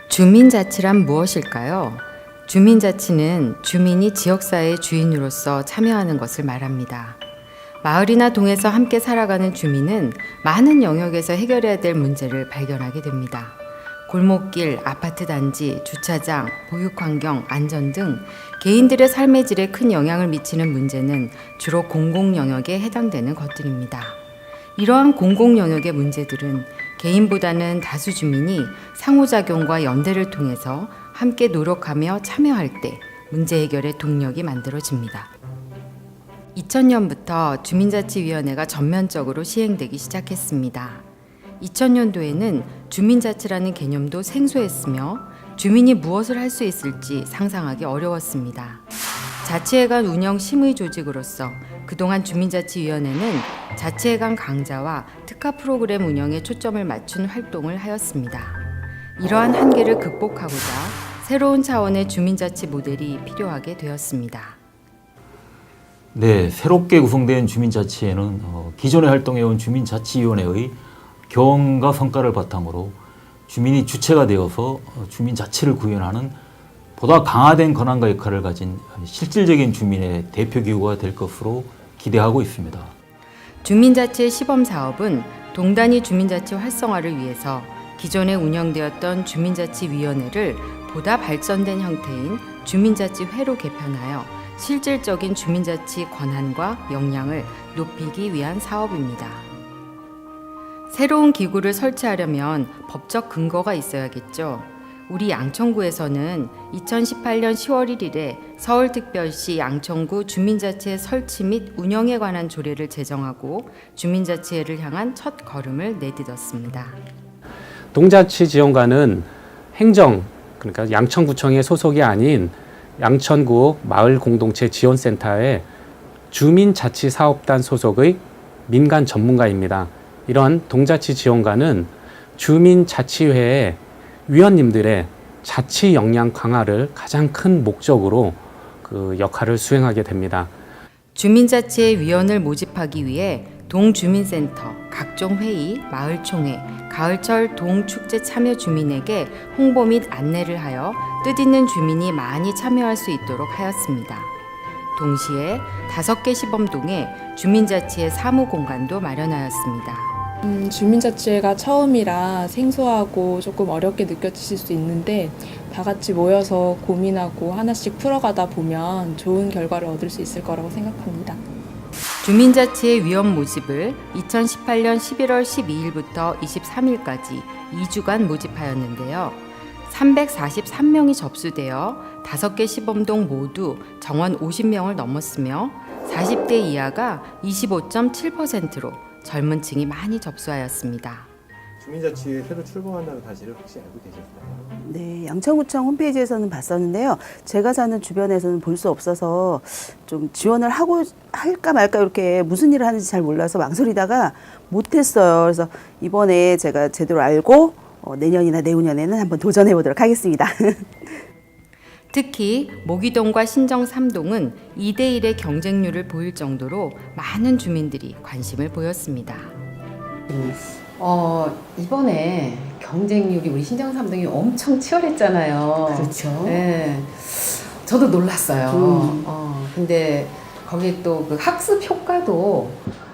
주민자치란 무엇일까요? 주민자치는 주민이 지역사회의 주인으로서 참여하는 것을 말합니다. 마을이나 동에서 함께 살아가는 주민은 많은 영역에서 해결해야 될 문제를 발견하게 됩니다. 골목길, 아파트 단지, 주차장, 보육환경, 안전 등 개인들의 삶의 질에 큰 영향을 미치는 문제는 주로 공공영역에 해당되는 것들입니다. 이러한 공공영역의 문제들은 개인보다는 다수 주민이 상호작용과 연대를 통해서 함께 노력하며 참여할 때 문제 해결의 동력이 만들어집니다. 2000년부터 주민자치위원회가 전면적으로 시행되기 시작했습니다. 2000년도에는 주민자치라는 개념도 생소했으며 주민이 무엇을 할 수 있을지 상상하기 어려웠습니다. 자치회관 운영 심의 조직으로서 그동안 주민자치위원회는 자치회관 강좌와 특화 프로그램 운영에 초점을 맞춘 활동을 하였습니다. 이러한 한계를 극복하고자 새로운 차원의 주민자치 모델이 필요하게 되었습니다. 네, 새롭게 구성된 주민자치회는 기존에 활동해온 주민자치위원회의 경험과 성과를 바탕으로 주민이 주체가 되어서 주민자치를 구현하는 보다 강화된 권한과 역할을 가진 실질적인 주민의 대표기구가 될 것으로 기대하고 있습니다. 주민자치의 시범사업은 동단위 주민자치 활성화를 위해서 기존에 운영되었던 주민자치위원회를 보다 발전된 형태인 주민자치회로 개편하여 실질적인 주민자치 권한과 역량을 높이기 위한 사업입니다. 새로운 기구를 설치하려면 법적 근거가 있어야겠죠. 우리 양천구에서는 2018년 10월 1일에 서울특별시 양천구 주민자치회 설치 및 운영에 관한 조례를 제정하고 주민자치회를 향한 첫 걸음을 내딛었습니다. 동자치지원관은 행정, 그러니까 양천구청의 소속이 아닌 양천구 마을공동체지원센터의 주민자치사업단 소속의 민간 전문가입니다. 이런 동자치지원관은 주민자치회의 위원님들의 자치 역량 강화를 가장 큰 목적으로 그 역할을 수행하게 됩니다. 주민자치회 위원을 모집하기 위해 동주민센터, 각종 회의, 마을총회, 가을철 동축제 참여 주민에게 홍보 및 안내를 하여 뜻있는 주민이 많이 참여할 수 있도록 하였습니다. 동시에 5개 시범동에 주민자치회 사무공간도 마련하였습니다. 주민자치회가 처음이라 생소하고 조금 어렵게 느껴지실 수 있는데 다 같이 모여서 고민하고 하나씩 풀어가다 보면 좋은 결과를 얻을 수 있을 거라고 생각합니다. 주민자치회 위원 모집을 2018년 11월 12일부터 23일까지 2주간 모집하였는데요. 343명이 접수되어 5개 시범동 모두 정원 50명을 넘었으며 40대 이하가 25.7%로 젊은 층이 많이 접수하였습니다. 주민자치회 새로 출범한다는 사실을 혹시 알고 계셨나요? 네, 양천구청 홈페이지에서는 봤었는데요. 제가 사는 주변에서는 볼 수 없어서 좀 지원을 할까 말까 이렇게 무슨 일을 하는지 잘 몰라서 망설이다가 못했어요. 그래서 이번에 제가 제대로 알고 내년이나 내후년에는 한번 도전해 보도록 하겠습니다. 특히 모기동과 신정 3동은 2대1의 경쟁률을 보일 정도로 많은 주민들이 관심을 보였습니다. 이번에 경쟁률이 우리 신정 3동이 엄청 치열했잖아요. 그렇죠. 네. 저도 놀랐어요. 근데 거기에 또 그 학습 효과도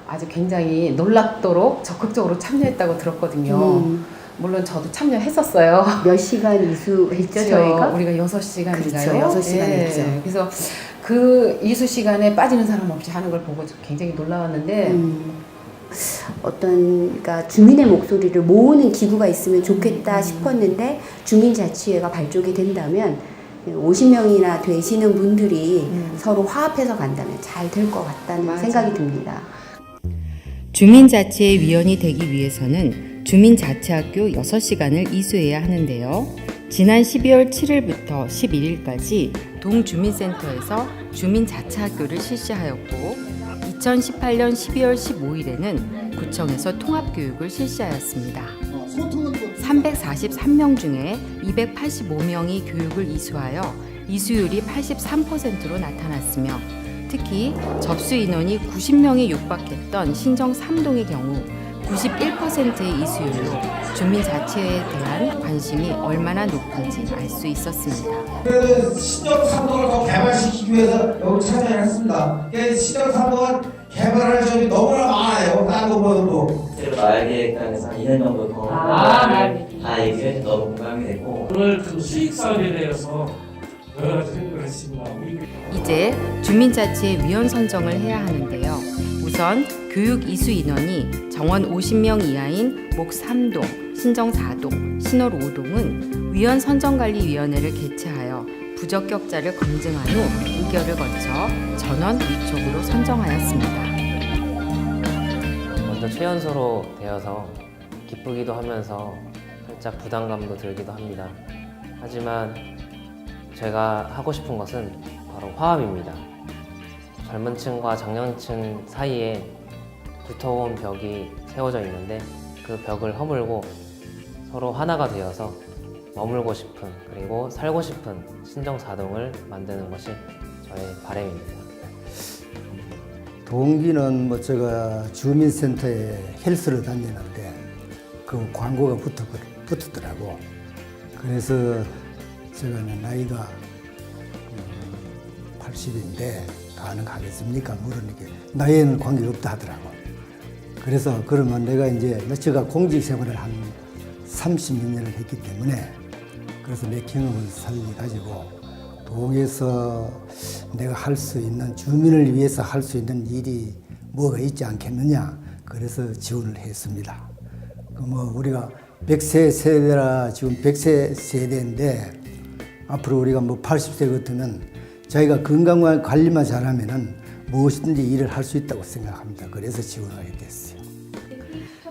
아주 굉장히 놀랍도록 적극적으로 참여했다고 들었거든요. 물론 저도 참여했었어요. 몇 시간 이수했죠, 그렇죠. 저희가? 우리가 6시간인가요? 그렇죠, 6시간 했죠. 그래서 그 이수 시간에 빠지는 사람 없이 하는 걸 보고 굉장히 놀라웠는데 그러니까 주민의 목소리를 모으는 기구가 있으면 좋겠다 싶었는데 주민자치회가 발족이 된다면 50명이나 되시는 분들이 서로 화합해서 간다면 잘 될 것 같다는 맞아. 생각이 듭니다. 주민자치회 위원이 되기 위해서는 주민자치학교 6시간을 이수해야 하는데요. 지난 12월 7일부터 11일까지 동주민센터에서 주민자치학교를 실시하였고 2018년 12월 15일에는 구청에서 통합교육을 실시하였습니다. 343명 중에 285명이 교육을 이수하여 이수율이 83%로 나타났으며 특히 접수 인원이 90명에 육박했던 신정 3동의 경우 91%의 이수율로 주민자치회에 대한 관심이 얼마나 높은지 알 수 있었습니다. 그래서 신정산동을 더 개발시키기 위해서 여기 참여했습니다. 신정산동은 개발할 점이 너무나 많아요. 딴 거보다도. 마을 계획단에서 한 2년 정도 경험을 다 얘기해 너무 공감이 됐고 오늘 그 수익 사업에 대해서 여러 가지 생각을 했습니다. 이제 주민자치회 위원 선정을 해야 하는데요. 우선 교육 이수 인원이 정원 50명 이하인 목 3동, 신정 4동, 신월 5동은 위원 선정관리위원회를 개최하여 부적격자를 검증한 후 의결을 거쳐 전원 위촉으로 선정하였습니다. 먼저 최연소로 되어서 기쁘기도 하면서 살짝 부담감도 들기도 합니다. 하지만 제가 하고 싶은 것은 바로 화합입니다. 젊은 층과 장년층 사이에 두터운 벽이 세워져 있는데 그 벽을 허물고 서로 하나가 되어서 머물고 싶은 그리고 살고 싶은 신정사동을 만드는 것이 저의 바람입니다. 동기는 뭐 제가 주민센터에 헬스를 다니는데 그 광고가 붙었더라고. 그래서 제가 나이가 80인데 가능하겠습니까? 물으니까 나이에는 관계가 없다 하더라고. 그래서 그러면 내가 이제 제가 공직 생활을 한 36년을 했기 때문에 그래서 내 경험을 살려가지고 동에서 내가 할 수 있는 주민을 위해서 할 수 있는 일이 뭐가 있지 않겠느냐. 그래서 지원을 했습니다. 뭐 우리가 100세 세대라 지금 100세 세대인데 앞으로 우리가 뭐 80세 같으면 자기가 건강 관리만 잘하면은 무엇이든지 일을 할 수 있다고 생각합니다. 그래서 지원하게 됐어요.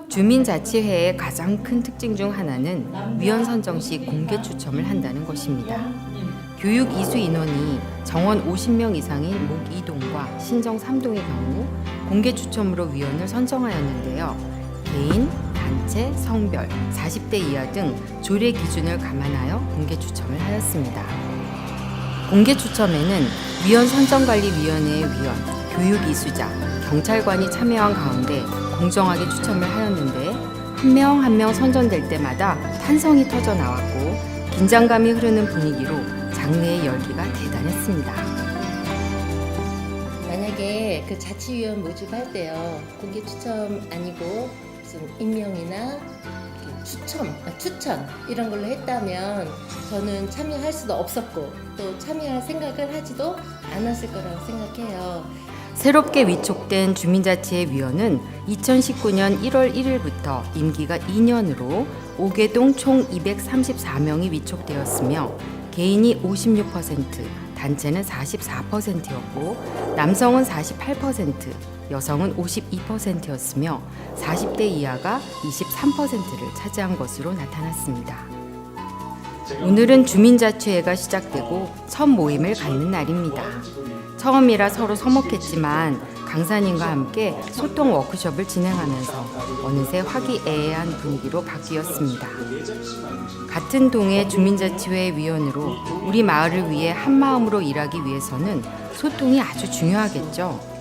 주민자치회의 가장 큰 특징 중 하나는 위원 선정 시 공개 추첨을 한다는 것입니다. 교육 이수 인원이 정원 50명 이상인 목 2동과 신정 3동의 경우 공개 추첨으로 위원을 선정하였는데요. 개인, 단체, 성별, 40대 이하 등 조례 기준을 감안하여 공개 추첨을 하였습니다. 공개 추첨에는 위원 선정관리위원회의 위원, 교육 이수자, 경찰관이 참여한 가운데 공정하게 추첨을 하였는데 한 명 한 명 선정될 때마다 탄성이 터져 나왔고 긴장감이 흐르는 분위기로 장내의 열기가 대단했습니다. 만약에 그 자치위원 모집할 때요 공개 추첨 아니고 무슨 임명이나 추천 이런 걸로 했다면 저는 참여할 수도 없었고 또 참여할 생각을 하지도 않았을 거라고 생각해요. 새롭게 위촉된 주민자치회 위원은 2019년 1월 1일부터 임기가 2년으로 5개동 총 234명이 위촉되었으며 개인이 56%, 단체는 44%였고 남성은 48%, 여성은 52%였으며 40대 이하가 23%를 차지한 것으로 나타났습니다. 오늘은 주민자치회가 시작되고 첫 모임을 갖는 날입니다. 처음이라 서로 서먹했지만 강사님과 함께 소통 워크숍을 진행하면서 어느새 화기애애한 분위기로 바뀌었습니다. 같은 동의 주민자치회 위원으로 우리 마을을 위해 한마음으로 일하기 위해서는 소통이 아주 중요하겠죠.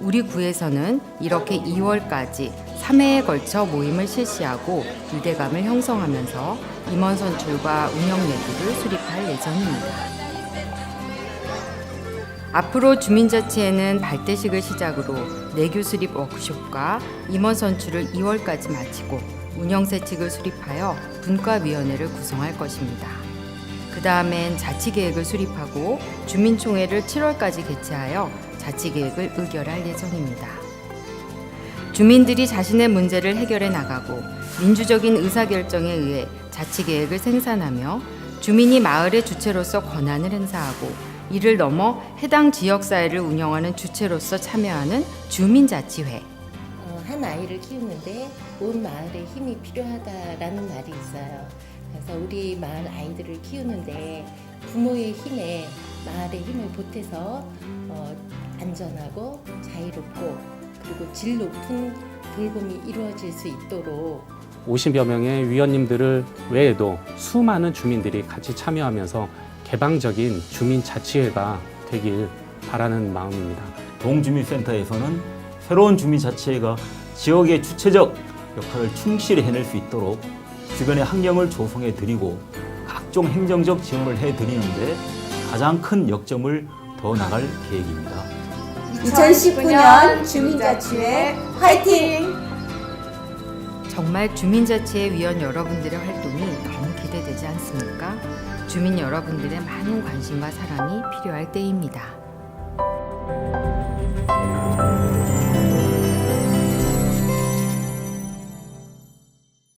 우리 구에서는 이렇게 2월까지 3회에 걸쳐 모임을 실시하고 유대감을 형성하면서 임원 선출과 운영 내부를 수립할 예정입니다. 앞으로 주민자치회는 발대식을 시작으로 내규 수립 워크숍과 임원 선출을 2월까지 마치고 운영세칙을 수립하여 분과위원회를 구성할 것입니다. 그 다음엔 자치계획을 수립하고 주민총회를 7월까지 개최하여 자치계획을 의결할 예정입니다. 주민들이 자신의 문제를 해결해 나가고 민주적인 의사결정에 의해 자치계획을 생산하며 주민이 마을의 주체로서 권한을 행사하고 이를 넘어 해당 지역사회를 운영하는 주체로서 참여하는 주민자치회. 한 아이를 키우는데 온 마을의 힘이 필요하다라는 말이 있어요. 그래서 우리 마을 아이들을 키우는데 부모의 힘에 마을의 힘을 보태서 안전하고 자유롭고 그리고 질 높은 돌봄이 이루어질 수 있도록 50여 명의 위원님들을 외에도 수많은 주민들이 같이 참여하면서 개방적인 주민자치회가 되길 바라는 마음입니다. 동주민센터에서는 새로운 주민자치회가 지역의 주체적 역할을 충실히 해낼 수 있도록 주변의 환경을 조성해 드리고 각종 행정적 지원을 해 드리는데 가장 큰 역점을 더 나갈 계획입니다. 2019년 주민자치회 화이팅! 정말 주민자치회 위원 여러분들의 활동이 너무 기대되지 않습니까? 주민 여러분들의 많은 관심과 사랑이 필요할 때입니다.